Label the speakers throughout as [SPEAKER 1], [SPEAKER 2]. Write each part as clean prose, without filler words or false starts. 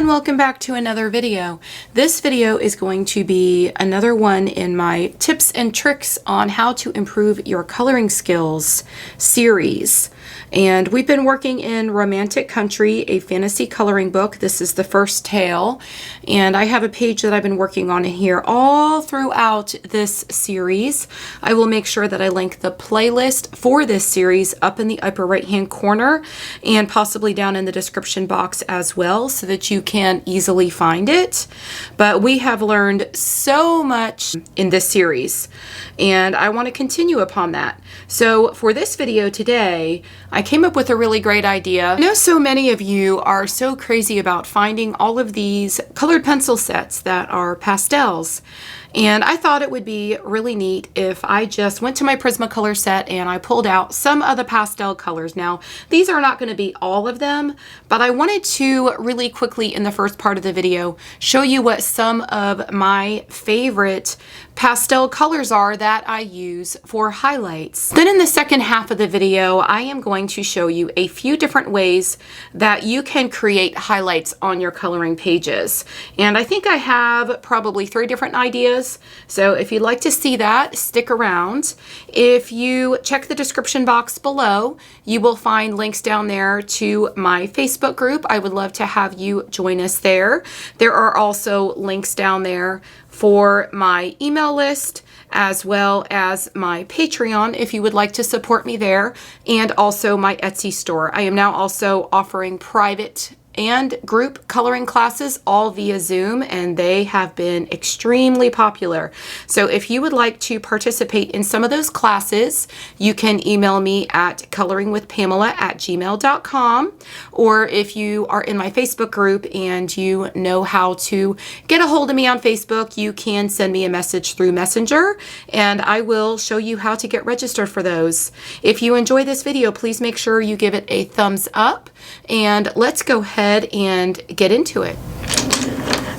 [SPEAKER 1] and welcome back to another video. This video is going to be another one in my tips and tricks on how to improve your coloring skills series. And we've been working in Romantic Country, a fantasy coloring book. This is the first tale, and I have a page that I've been working on in here all throughout this series. I will make sure that I link the playlist for this series up in the upper right hand corner and possibly down in the description box as well, so that you can easily find it. But we have learned so much in this series, and I want to continue upon that. So for this video today, I came up with a really great idea. I know so many of you are so crazy about finding all of these colored pencil sets that are pastels. And I thought it would be really neat if I just went to my Prismacolor set and I pulled out some of the pastel colors. Now, these are not going to be all of them, but I wanted to really quickly in the first part of the video show you what some of my favorite pastel colors are that I use for highlights. Then in the second half of the video, I am going to show you a few different ways that you can create highlights on your coloring pages. And I think I have probably 3 different ideas. So if you'd like to see that, stick around. If you check the description box below, you will find links down there to my Facebook group. I would love to have you join us there. There are also links down there for my email list, as well as my Patreon if you would like to support me there, and also my Etsy store. I am now also offering private and group coloring classes all via Zoom, and they have been extremely popular. So if you would like to participate in some of those classes, you can email me at coloringwithpamela@gmail.com, or if you are in my Facebook group and you know how to get a hold of me on Facebook, you can send me a message through Messenger and I will show you how to get registered for those. If you enjoy this video, please make sure you give it a thumbs up, and let's go ahead and get into it.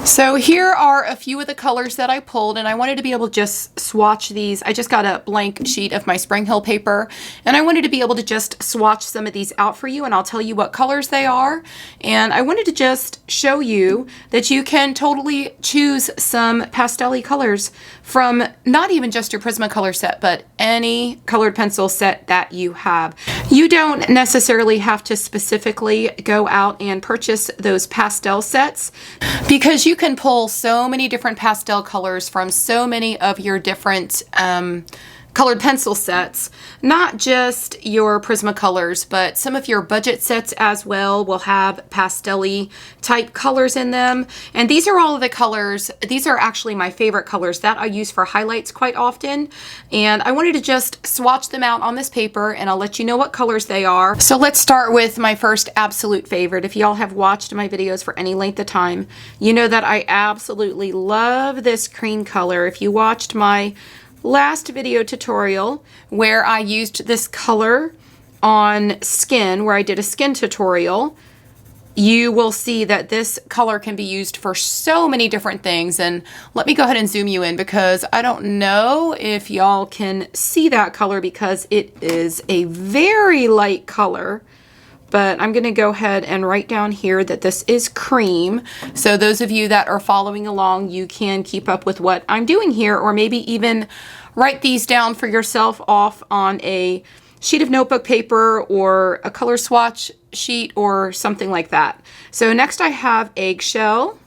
[SPEAKER 1] So here are a few of the colors that I pulled, and I wanted to be able to just swatch these. I just got a blank sheet of my Spring Hill paper, and I wanted to be able to just swatch some of these out for you, and I'll tell you what colors they are. And I wanted to just show you that you can totally choose some pastel-y colors from not even just your Prismacolor set, but any colored pencil set that you have. You don't necessarily have to specifically go out and purchase those pastel sets, because you can pull so many different pastel colors from so many of your different colored pencil sets, not just your Prismacolors, but some of your budget sets as well will have pastel-y type colors in them. And these are all of the colors. These are actually my favorite colors that I use for highlights quite often. And I wanted to just swatch them out on this paper, and I'll let you know what colors they are. So let's start with my first absolute favorite. If y'all have watched my videos for any length of time, you know that I absolutely love this cream color. If you watched my last video tutorial where I used this color on skin, where I did a skin tutorial, you will see that this color can be used for so many different things. And let me go ahead and zoom you in, because I don't know if y'all can see that color because it is a very light color. But I'm going to go ahead and write down here that this is cream. So those of you that are following along, you can keep up with what I'm doing here, or maybe even write these down for yourself off on a sheet of notebook paper or a color swatch sheet or something like that. So next I have Eggshell,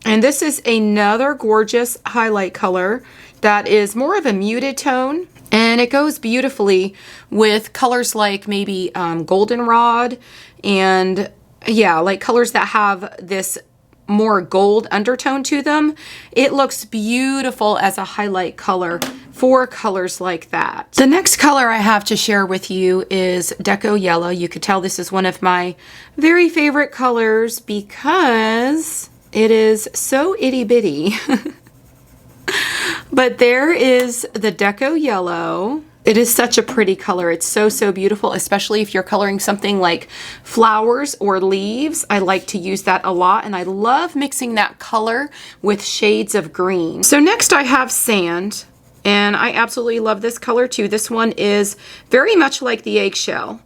[SPEAKER 1] and this is another gorgeous highlight color that is more of a muted tone. And it goes beautifully with colors like maybe goldenrod, and yeah, like colors that have this more gold undertone to them. It looks beautiful as a highlight color for colors like that. The next color I have to share with you is Deco Yellow. You could tell this is one of my very favorite colors because it is so itty bitty. But there is the Deco Yellow. It is such a pretty color. It's so, so beautiful, especially if you're coloring something like flowers or leaves. I like to use that a lot, and I love mixing that color with shades of green. So next I have Sand, and I absolutely love this color too. This one is very much like the Eggshell,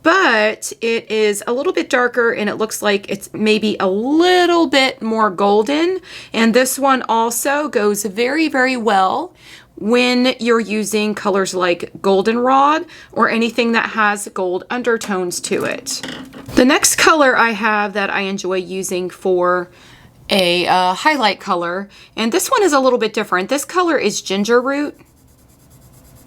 [SPEAKER 1] but it is a little bit darker and it looks like it's maybe a little bit more golden. And this one also goes very, very well when you're using colors like goldenrod or anything that has gold undertones to it. The next color I have that I enjoy using for a highlight color, and this one is a little bit different. This color is ginger root,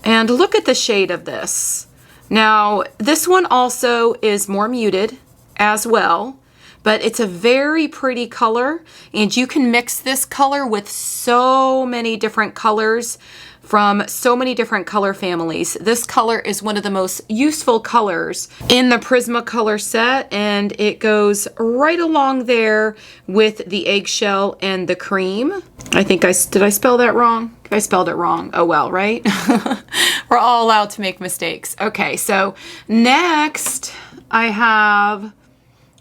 [SPEAKER 1] and look at the shade of this. Now, this one also is more muted as well, but it's a very pretty color, and you can mix this color with so many different colors from so many different color families. This color is one of the most useful colors in the Prismacolor set, and it goes right along there with the eggshell and the cream. I think did I spell that wrong? I spelled it wrong. Oh well, right? We're all allowed to make mistakes. Okay, so next I have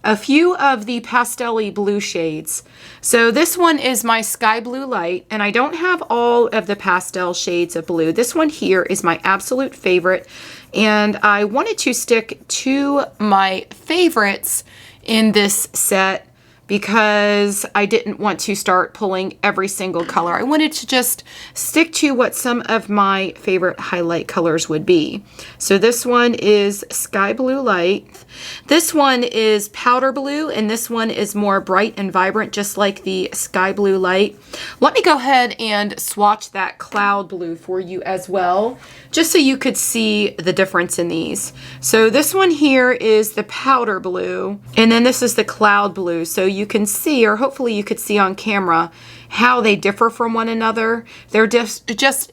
[SPEAKER 1] a few of the pastel-y blue shades. So this one is my sky blue light, and I don't have all of the pastel shades of blue. This one here is my absolute favorite, and I wanted to stick to my favorites in this set because I didn't want to start pulling every single color. I wanted to just stick to what some of my favorite highlight colors would be. So this one is Sky Blue Light. This one is Powder Blue, and this one is more bright and vibrant, just like the Sky Blue Light. Let me go ahead and swatch that Cloud Blue for you as well, just so you could see the difference in these. So this one here is the Powder Blue, and then this is the Cloud Blue. So you can see, or hopefully you could see on camera, how they differ from one another. They're just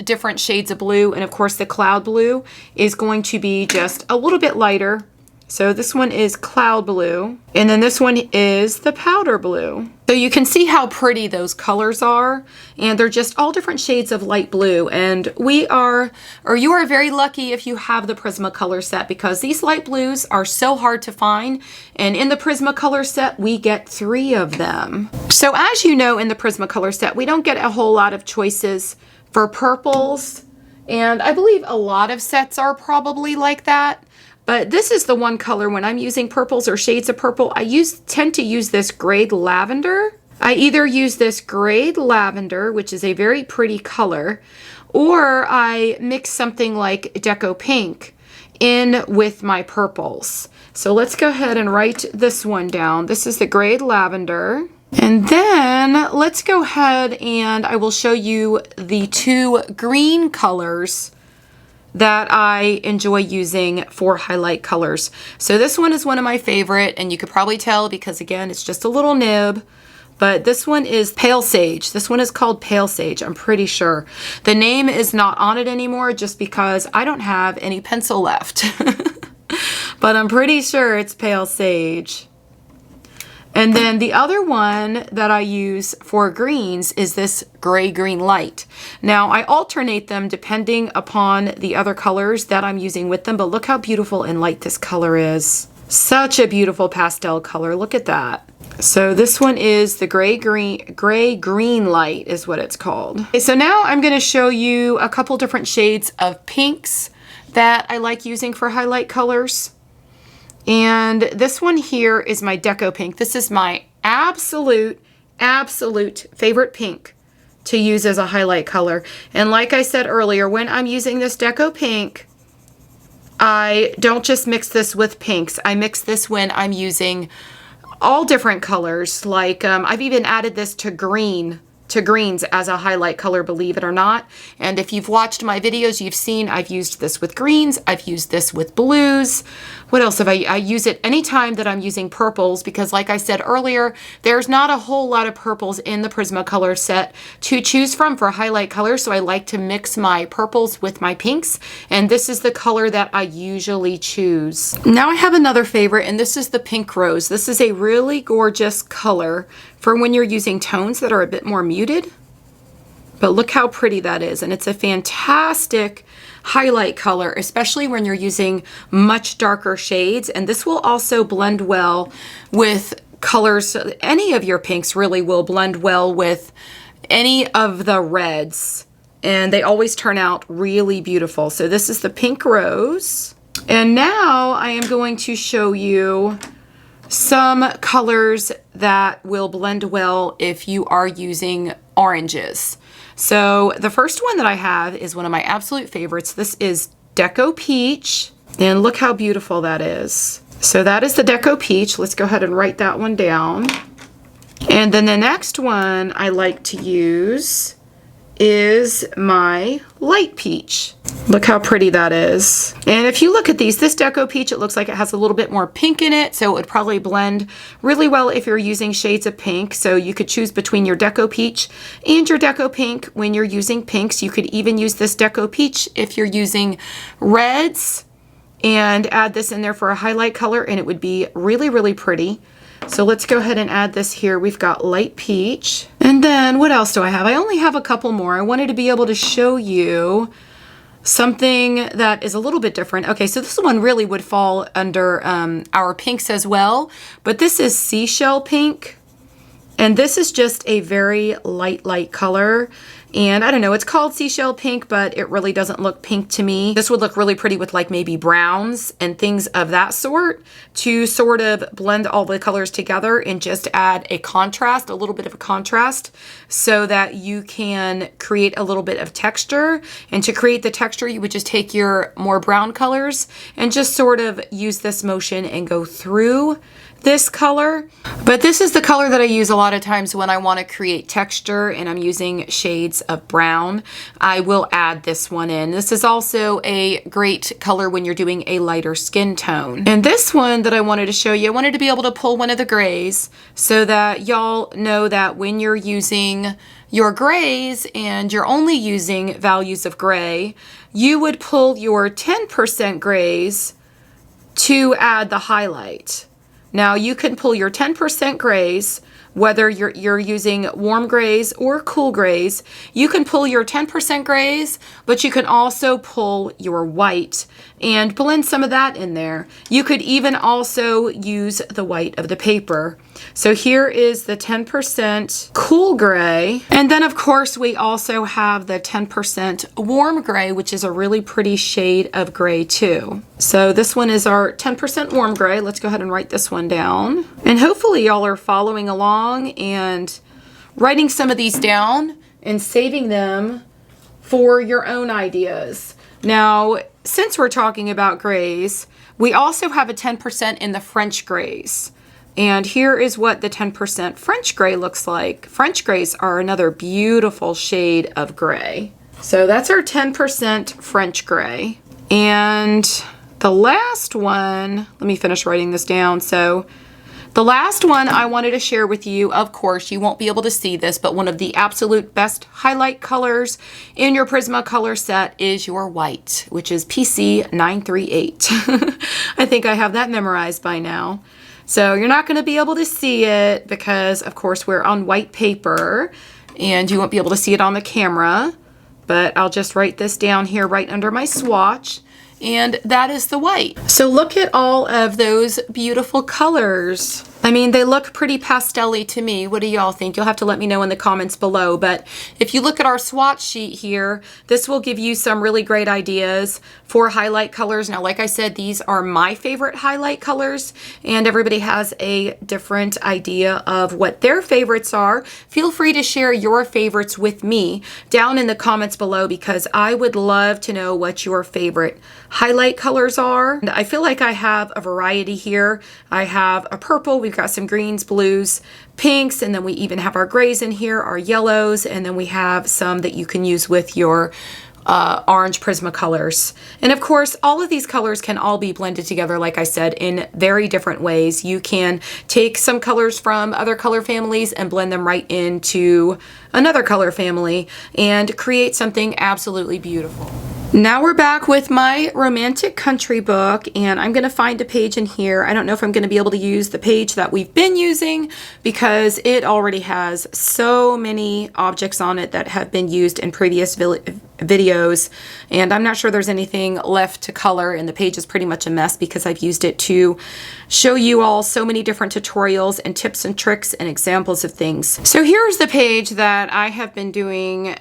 [SPEAKER 1] different shades of blue, and of course the Cloud Blue is going to be just a little bit lighter. So this one is Cloud Blue, and then this one is the Powder Blue. So you can see how pretty those colors are, and they're just all different shades of light blue. And you are very lucky if you have the Prismacolor set, because these light blues are so hard to find, and in the Prismacolor set we get 3 of them. So as you know, in the Prismacolor set we don't get a whole lot of choices for purples, and I believe a lot of sets are probably like that. But this is the one color when I'm using purples or shades of purple, I tend to use this Grayed Lavender. I either use this Grayed Lavender, which is a very pretty color, or I mix something like Deco Pink in with my purples. So let's go ahead and write this one down. This is the Grayed Lavender. And then let's go ahead and I will show you the 2 green colors that I enjoy using for highlight colors. So this one is one of my favorite, and you could probably tell because again it's just a little nib, but this one is Pale Sage. This one is called Pale Sage, I'm pretty sure. The name is not on it anymore just because I don't have any pencil left. But I'm pretty sure it's Pale Sage. And then the other one that I use for greens is this Gray Green Light. Now I alternate them depending upon the other colors that I'm using with them, but look how beautiful and light this color is. Such a beautiful pastel color, look at that. So this one is the Gray Green Light is what it's called. Okay, so now I'm gonna show you a couple different shades of pinks that I like using for highlight colors. And this one here is my Deco Pink. This is my absolute favorite pink to use as a highlight color. And like I said earlier, when I'm using this Deco Pink, I don't just mix this with pinks. I mix this when I'm using all different colors. Like I've even added this to greens as a highlight color, believe it or not. And if you've watched my videos, you've seen I've used this with greens, I've used this with blues. What else have I use it anytime that I'm using purples, because like I said earlier, there's not a whole lot of purples in the Prismacolor set to choose from for highlight colors, so I like to mix my purples with my pinks, and this is the color that I usually choose. Now I have another favorite, and this is the Pink Rose. This is a really gorgeous color for when you're using tones that are a bit more muted. But look how pretty that is, and it's a fantastic highlight color, especially when you're using much darker shades. And this will also blend well with colors. Any of your pinks really will blend well with any of the reds, and they always turn out really beautiful. So this is the Pink Rose. And now I am going to show you some colors that will blend well if you are using oranges. So the first one that I have is one of my absolute favorites. This is Deco Peach, and look how beautiful that is. So that is the Deco Peach. Let's go ahead and write that one down. And then the next one I like to use is my Light Peach. Look how pretty that is. And if you look at these, this Deco Peach, it looks like it has a little bit more pink in it, so it would probably blend really well if you're using shades of pink. So you could choose between your Deco Peach and your Deco Pink when you're using pinks. You could even use this Deco Peach if you're using reds and add this in there for a highlight color, and it would be really, really pretty. So let's go ahead and add this here. We've got Light Peach. And then what else do I have? I only have a couple more. I wanted to be able to show you something that is a little bit different. Okay, so this one really would fall under our pinks as well, but this is Seashell Pink. And this is just a very light color. And I don't know, it's called Seashell Pink, but it really doesn't look pink to me. This would look really pretty with like maybe browns and things of that sort to sort of blend all the colors together and just add a contrast, a little bit of a contrast, so that you can create a little bit of texture. And to create the texture, you would just take your more brown colors and just sort of use this motion and go through this color. But this is the color that I use a lot of times when I want to create texture and I'm using shades of brown. I will add this one in. This is also a great color when you're doing a lighter skin tone. And this one that I wanted to show you, I wanted to be able to pull one of the grays so that y'all know that when you're using your grays and you're only using values of gray, you would pull your 10% grays to add the highlight. Now you can pull your 10% grays, whether you're using warm grays or cool grays. You can pull your 10% grays, but you can also pull your white and blend some of that in there. You could even also use the white of the paper. So here is the 10% cool gray. And then of course we also have the 10% warm gray, which is a really pretty shade of gray too. So this one is our 10% warm gray. Let's go ahead and write this one down. And hopefully y'all are following along and writing some of these down and saving them for your own ideas. Now, since we're talking about grays, we also have a 10% in the French grays. And here is what the 10% French gray looks like. French grays are another beautiful shade of gray. So that's our 10% French gray. And the last one, let me finish writing this down. So the last one I wanted to share with you, of course, you won't be able to see this, but one of the absolute best highlight colors in your Prismacolor set is your white, which is PC 938. I think I have that memorized by now. So you're not going to be able to see it because, of course, we're on white paper and you won't be able to see it on the camera, but I'll just write this down here right under my swatch. And that is the white. So look at all of those beautiful colors. I mean, they look pretty pastel-y to me. What do y'all think? You'll have to let me know in the comments below. But if you look at our swatch sheet here, this will give you some really great ideas for highlight colors. Now, like I said, these are my favorite highlight colors, and everybody has a different idea of what their favorites are. Feel free to share your favorites with me down in the comments below because I would love to know what your favorite highlight colors are. And I feel like I have a variety here. I have a purple, we've got some greens, blues, pinks, and then we even have our grays in here, our yellows, and then we have some that you can use with your orange Prismacolors. And of course, all of these colors can all be blended together, like I said, in very different ways. You can take some colors from other color families and blend them right into another color family and create something absolutely beautiful. Now we're back with my romantic country book, and I'm going to find a page in here. I don't know if I'm going to be able to use the page that we've been using because it already has so many objects on it that have been used in previous videos, and I'm not sure there's anything left to color, and the page is pretty much a mess because I've used it to show you all so many different tutorials and tips and tricks and examples of things. So here's the page that I have been doing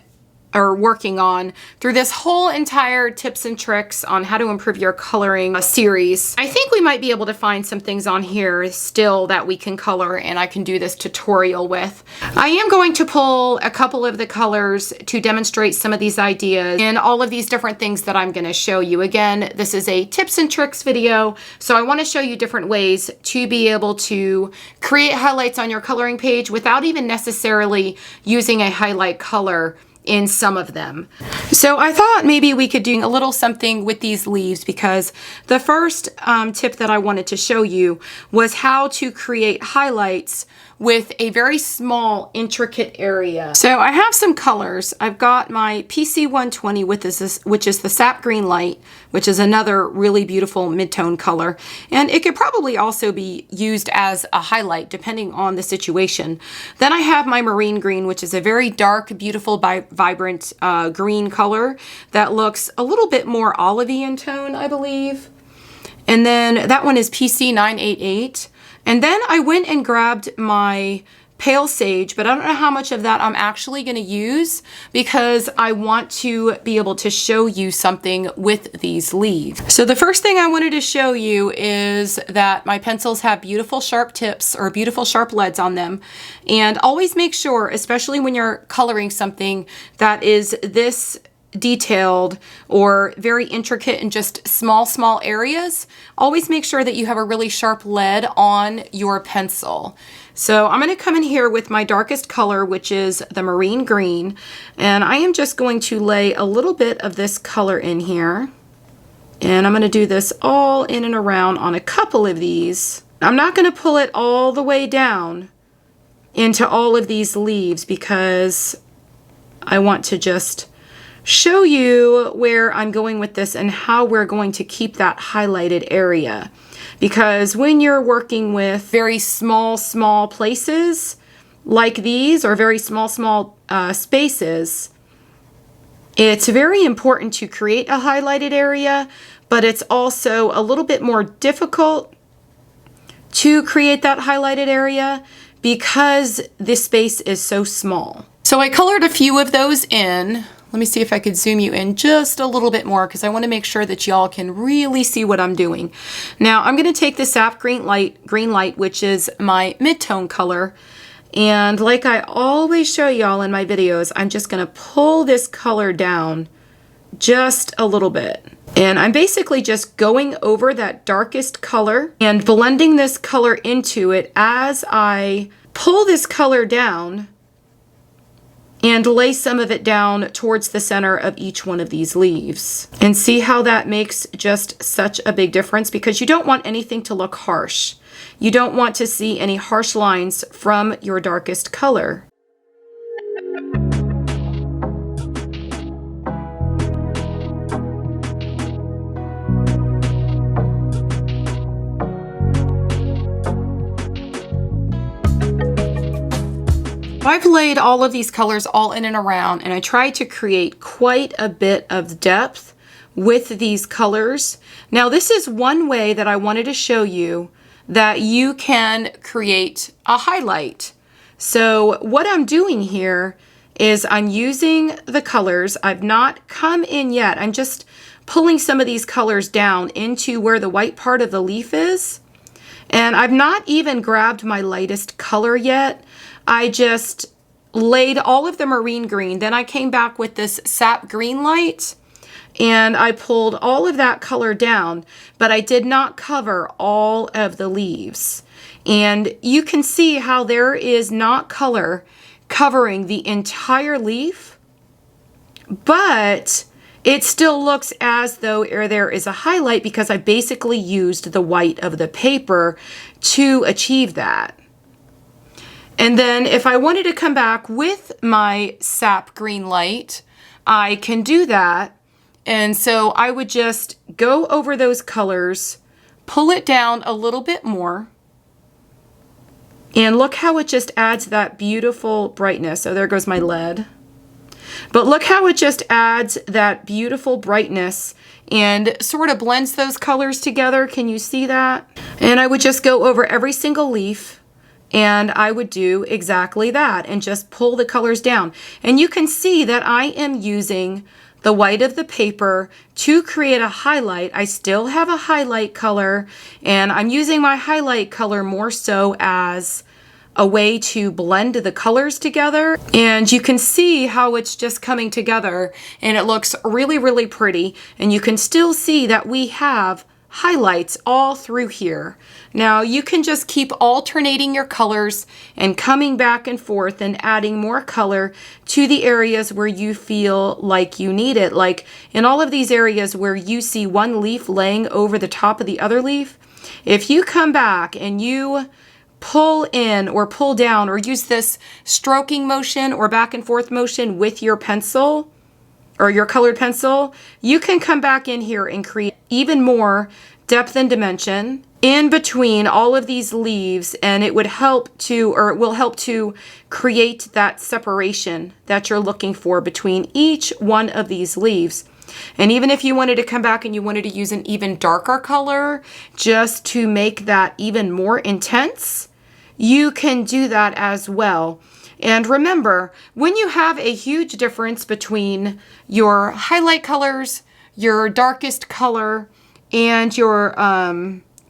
[SPEAKER 1] or working on through this whole entire tips and tricks on how to improve your coloring series. I think we might be able to find some things on here still that we can color and I can do this tutorial with. I am going to pull a couple of the colors to demonstrate some of these ideas and all of these different things that I'm going to show you. Again, this is a tips and tricks video, so I want to show you different ways to be able to create highlights on your coloring page without even necessarily using a highlight color in some of them. So I thought maybe we could do a little something with these leaves, because the first tip that I wanted to show you was how to create highlights with a very small, intricate area. So I have some colors. I've got my PC 120 with this, which is the sap green light, which is another really beautiful mid-tone color. And it could probably also be used as a highlight depending on the situation. Then I have my marine green, which is a very dark, beautiful, vibrant green color that looks a little bit more olivey in tone, I believe. And then that one is PC 988. And then I went and grabbed my pale sage, but I don't know how much of that I'm actually going to use because I want to be able to show you something with these leaves. So the first thing I wanted to show you is that my pencils have beautiful sharp tips or beautiful sharp leads on them. And always make sure, especially when you're coloring something that is this detailed or very intricate in just small areas, always make sure that you have a really sharp lead on your pencil. So I'm going to come in here with my darkest color, which is the marine green, and I am just going to lay a little bit of this color in here, and I'm going to do this all in and around on a couple of these. I'm not going to pull it all the way down into all of these leaves because I want to just show you where I'm going with this and how we're going to keep that highlighted area. Because when you're working with very small places like these, or very small spaces, it's very important to create a highlighted area, but it's also a little bit more difficult to create that highlighted area because this space is so small. So I colored a few of those in. Let me see if I could zoom you in just a little bit more because I want to make sure that y'all can really see what I'm doing. Now I'm going to take the sap green light, which is my mid-tone color, and like I always show y'all in my videos, I'm just going to pull this color down just a little bit. And I'm basically just going over that darkest color and blending this color into it as I pull this color down and lay some of it down towards the center of each one of these leaves. And see how that makes just such a big difference, because you don't want anything to look harsh. You don't want to see any harsh lines from your darkest color. I've laid all of these colors all in and around, and I tried to create quite a bit of depth with these colors. Now this is one way that I wanted to show you that you can create a highlight. So what I'm doing here is I'm using the colors. I've not come in yet. I'm just pulling some of these colors down into where the white part of the leaf is. And I've not even grabbed my lightest color yet. I just laid all of the marine green. Then I came back with this sap green light and I pulled all of that color down, but I did not cover all of the leaves. And you can see how there is not color covering the entire leaf, but it still looks as though there is a highlight because I basically used the white of the paper to achieve that. And then if I wanted to come back with my sap green light, I can do that. And so I would just go over those colors, pull it down a little bit more, and look how it just adds that beautiful brightness. So there goes my lead. But look how it just adds that beautiful brightness and sort of blends those colors together. Can you see that? And I would just go over every single leaf And I would do exactly that and just pull the colors down. And you can see that I am using the white of the paper to create a highlight. I still have a highlight color, and I'm using my highlight color more so as a way to blend the colors together. And you can see how it's just coming together, and it looks really, really pretty. And you can still see that we have highlights all through here. Now you can just keep alternating your colors and coming back and forth and adding more color to the areas where you feel like you need it. Like in all of these areas where you see one leaf laying over the top of the other leaf, if you come back and you pull in or pull down or use this stroking motion or back and forth motion with your pencil, or your colored pencil, you can come back in here and create even more depth and dimension in between all of these leaves, and it would help to, or it will help to create that separation that you're looking for between each one of these leaves. And even if you wanted to come back and you wanted to use an even darker color just to make that even more intense, you can do that as well. And remember, when you have a huge difference between your highlight colors, your darkest color, and your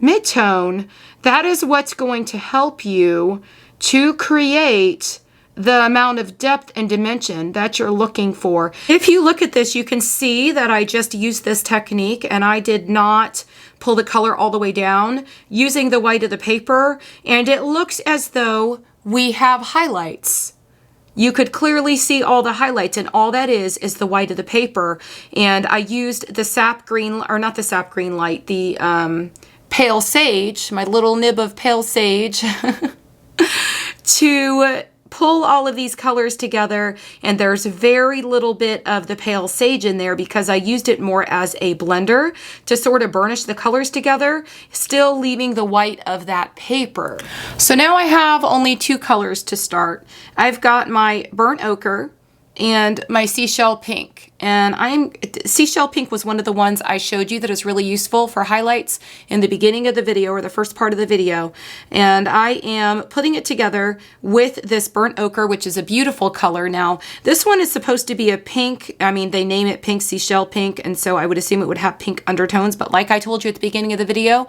[SPEAKER 1] mid-tone, that is what's going to help you to create the amount of depth and dimension that you're looking for. If you look at this, you can see that I just used this technique and I did not pull the color all the way down using the white of the paper, and it looks as though we have highlights. You could clearly see all the highlights, and all that is the white of the paper. And I used the sap green, or not the sap green light, the pale sage, my little nib of pale sage, to pull all of these colors together. And there's very little bit of the pale sage in there because I used it more as a blender to sort of burnish the colors together, still leaving the white of that paper. So now I have only two colors to start. I've got my burnt ochre and my seashell pink. And seashell pink was one of the ones I showed you that is really useful for highlights in the beginning of the video, or the first part of the video. And I am putting it together with this burnt ochre, which is a beautiful color. Now, this one is supposed to be a pink. I mean, they name it pink, seashell pink, and so I would assume it would have pink undertones. But like I told you at the beginning of the video,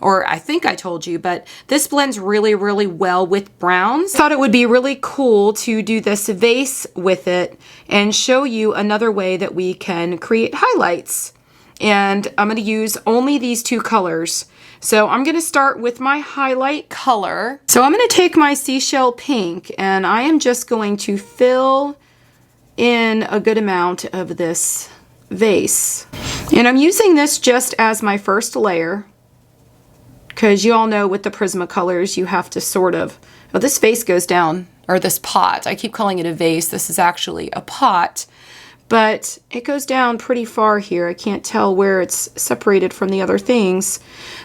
[SPEAKER 1] or I think I told you, but this blends really, really well with browns. I thought it would be really cool to do this vase with it and show you another way that we can create highlights. And I'm going to use only these two colors. So I'm going to start with my highlight color. So I'm going to take my seashell pink and I am just going to fill in a good amount of this vase. And I'm using this just as my first layer, because you all know with the Prismacolors you have to sort of, oh, this vase goes down, or this pot. I keep calling it a vase. This is actually a pot, but it goes down pretty far here. I can't tell where it's separated from the other things.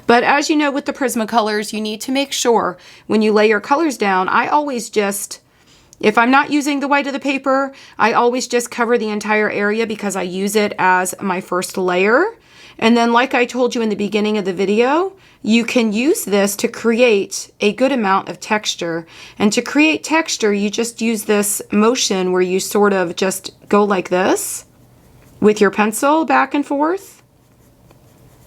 [SPEAKER 1] But as you know with the Prismacolors, you need to make sure when you lay your colors down, I always just, if I'm not using the white of the paper, I always just cover the entire area because I use it as my first layer. And then like I told you in the beginning of the video, you can use this to create a good amount of texture. And to create texture, you just use this motion where you sort of just go like this with your pencil back and forth.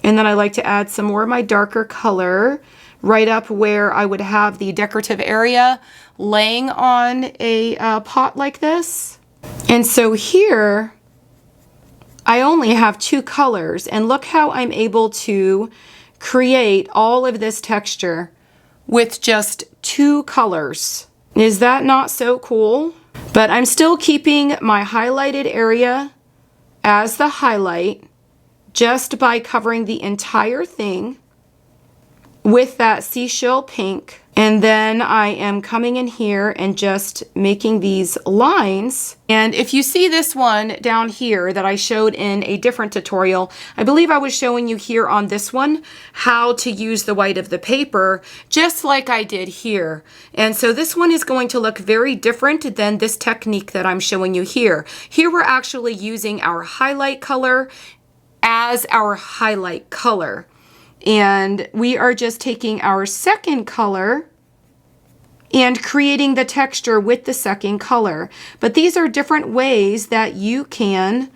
[SPEAKER 1] And then I like to add some more of my darker color right up where I would have the decorative area laying on a pot like this. And so here, I only have two colors, and look how I'm able to create all of this texture with just two colors. Is that not so cool? But I'm still keeping my highlighted area as the highlight just by covering the entire thing with that seashell pink. And then I am coming in here and just making these lines. And if you see this one down here that I showed in a different tutorial, I believe I was showing you here on this one how to use the white of the paper just like I did here. And so this one is going to look very different than this technique that I'm showing you here. Here we're actually using our highlight color as our highlight color. And we are just taking our second color and creating the texture with the second color. But these are different ways that you can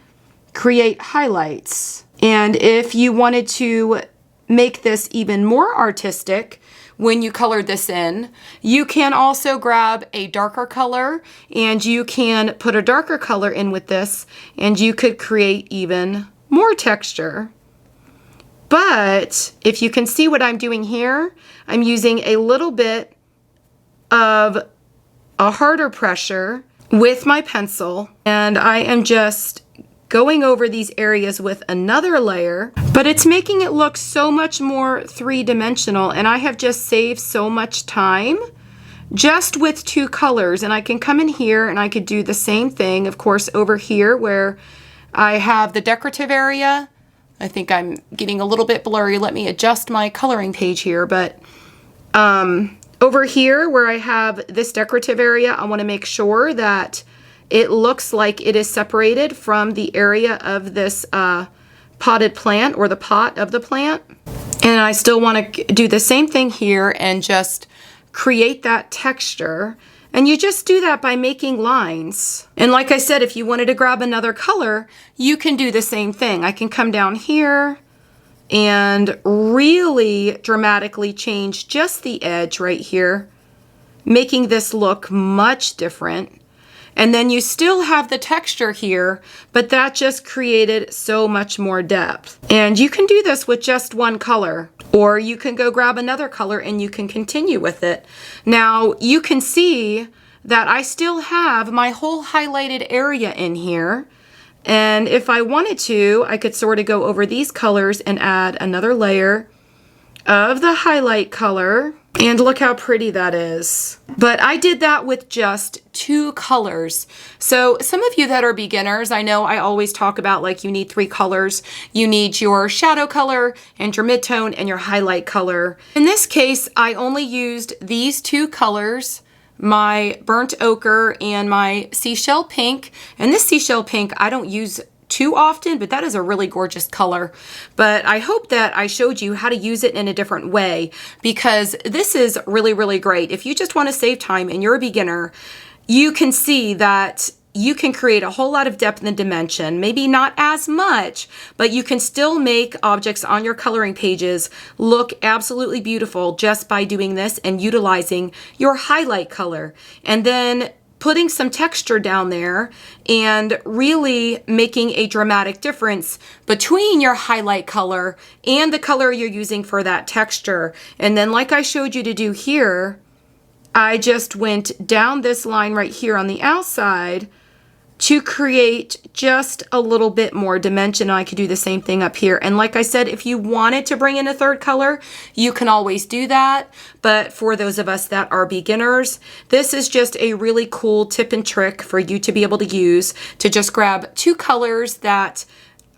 [SPEAKER 1] create highlights. And if you wanted to make this even more artistic, when you colored this in, you can also grab a darker color and you can put a darker color in with this and you could create even more texture. But if you can see what I'm doing here, I'm using a little bit of a harder pressure with my pencil, and I am just going over these areas with another layer, but it's making it look so much more three-dimensional, and I have just saved so much time just with two colors. And I can come in here and I could do the same thing, of course, over here where I have the decorative area. I think I'm getting a little bit blurry. Let me adjust my coloring page here, but over here where I have this decorative area, I want to make sure that it looks like it is separated from the area of this potted plant or the pot of the plant. And I still want to do the same thing here and just create that texture. And you just do that by making lines. And like I said, if you wanted to grab another color, you can do the same thing. I can come down here and really dramatically change just the edge right here, making this look much different. And then you still have the texture here, but that just created so much more depth. And you can do this with just one color, or you can go grab another color and you can continue with it. Now you can see that I still have my whole highlighted area in here. And if I wanted to, I could sort of go over these colors and add another layer of the highlight color. And look how pretty that is. But I did that with just two colors. So some of you that are beginners, I know I always talk about like you need three colors. You need your shadow color and your midtone and your highlight color. In this case, I only used these two colors, my burnt ochre and my seashell pink. And this seashell pink I don't use too often, but that is a really gorgeous color. But I hope that I showed you how to use it in a different way, because this is really, really great. If you just want to save time and you're a beginner, you can see that you can create a whole lot of depth and dimension, maybe not as much, but you can still make objects on your coloring pages look absolutely beautiful just by doing this and utilizing your highlight color. And then putting some texture down there and really making a dramatic difference between your highlight color and the color you're using for that texture. And then like I showed you to do here, I just went down this line right here on the outside to create just a little bit more dimension. I could do the same thing up here. And like I said, if you wanted to bring in a third color, you can always do that. But for those of us that are beginners, this is just a really cool tip and trick for you to be able to use to just grab two colors that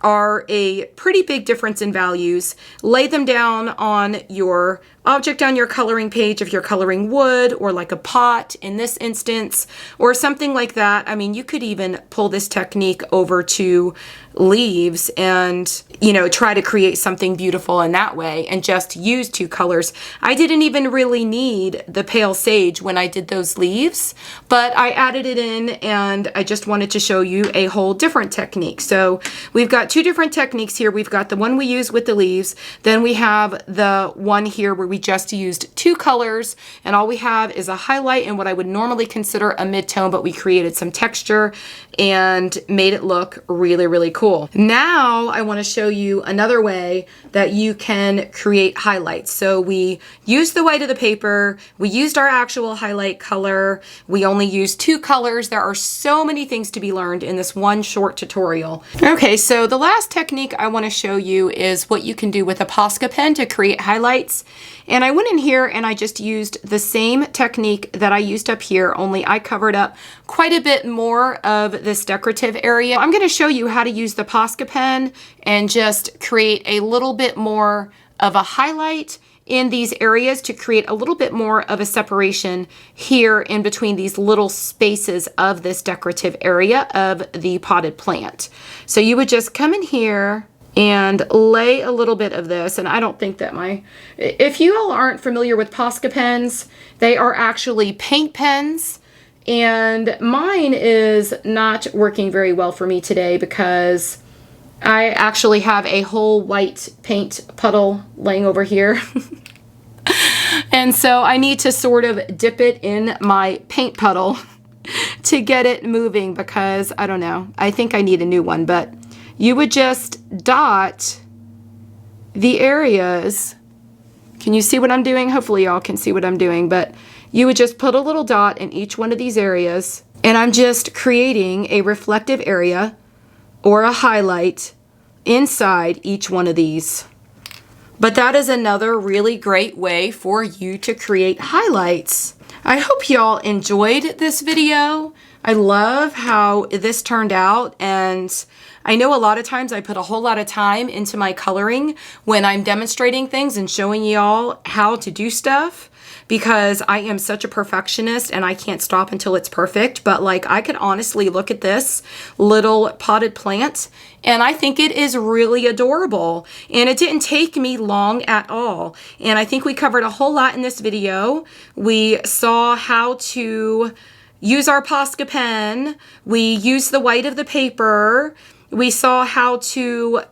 [SPEAKER 1] are a pretty big difference in values, lay them down on your object on your coloring page if you're coloring wood or like a pot in this instance or something like that. I mean, you could even pull this technique over to leaves and, you know, try to create something beautiful in that way and just use two colors. I didn't even really need the pale sage when I did those leaves, but I added it in and I just wanted to show you a whole different technique. So we've got two different techniques here. We've got the one we use with the leaves, then we have the one here where we just used two colors and all we have is a highlight and what I would normally consider a mid-tone, but we created some texture and made it look really, really cool. Now I want to show you another way that you can create highlights. So we used the white of the paper, we used our actual highlight color, we only used two colors. There are so many things to be learned in this one short tutorial. Okay, so the last technique I want to show you is what you can do with a Posca pen to create highlights. And I went in here and I just used the same technique that I used up here, only I covered up quite a bit more of this decorative area. I'm going to show you how to use the Posca pen and just create a little bit more of a highlight in these areas to create a little bit more of a separation here in between these little spaces of this decorative area of the potted plant. So you would just come in here and lay a little bit of this. And I don't think that if you all aren't familiar with Posca pens, they are actually paint pens. And mine is not working very well for me today because I actually have a whole white paint puddle laying over here. And so I need to sort of dip it in my paint puddle to get it moving because, I don't know, I think I need a new one. But you would just dot the areas. Can you see what I'm doing? Hopefully y'all can see what I'm doing, but you would just put a little dot in each one of these areas, and I'm just creating a reflective area or a highlight inside each one of these. But that is another really great way for you to create highlights. I hope y'all enjoyed this video. I love how this turned out, and I know a lot of times I put a whole lot of time into my coloring when I'm demonstrating things and showing y'all how to do stuff, because I am such a perfectionist and I can't stop until it's perfect. But like, I could honestly look at this little potted plant and I think it is really adorable, and it didn't take me long at all. And I think we covered a whole lot in this video. We saw how to use our Posca pen. We used the white of the paper. We saw how to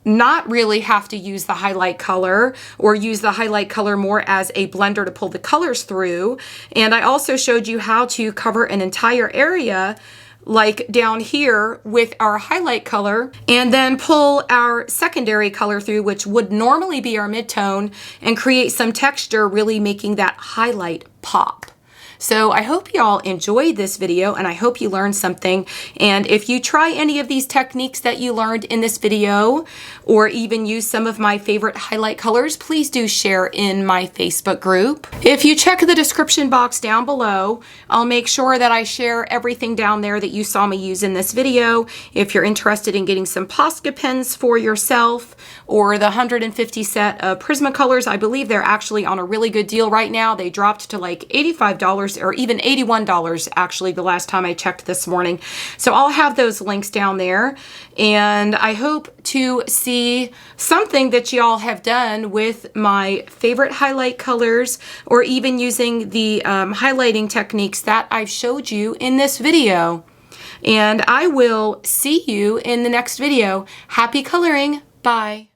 [SPEAKER 1] not really have to use the highlight color, or use the highlight color more as a blender to pull the colors through. And I also showed you how to cover an entire area like down here with our highlight color, and then pull our secondary color through, which would normally be our mid-tone, and create some texture, really making that highlight pop. So I hope y'all enjoyed this video, and I hope you learned something. And if you try any of these techniques that you learned in this video, or even use some of my favorite highlight colors, please do share in my Facebook group. If you check the description box down below, I'll make sure that I share everything down there that you saw me use in this video. If you're interested in getting some Posca pens for yourself, or the 150 set of Prismacolors, I believe they're actually on a really good deal right now. They dropped to like $85 or even $81 actually the last time I checked this morning. So I'll have those links down there, and I hope to see something that y'all have done with my favorite highlight colors, or even using the highlighting techniques that I've showed you in this video. And I will see you in the next video. Happy coloring. Bye.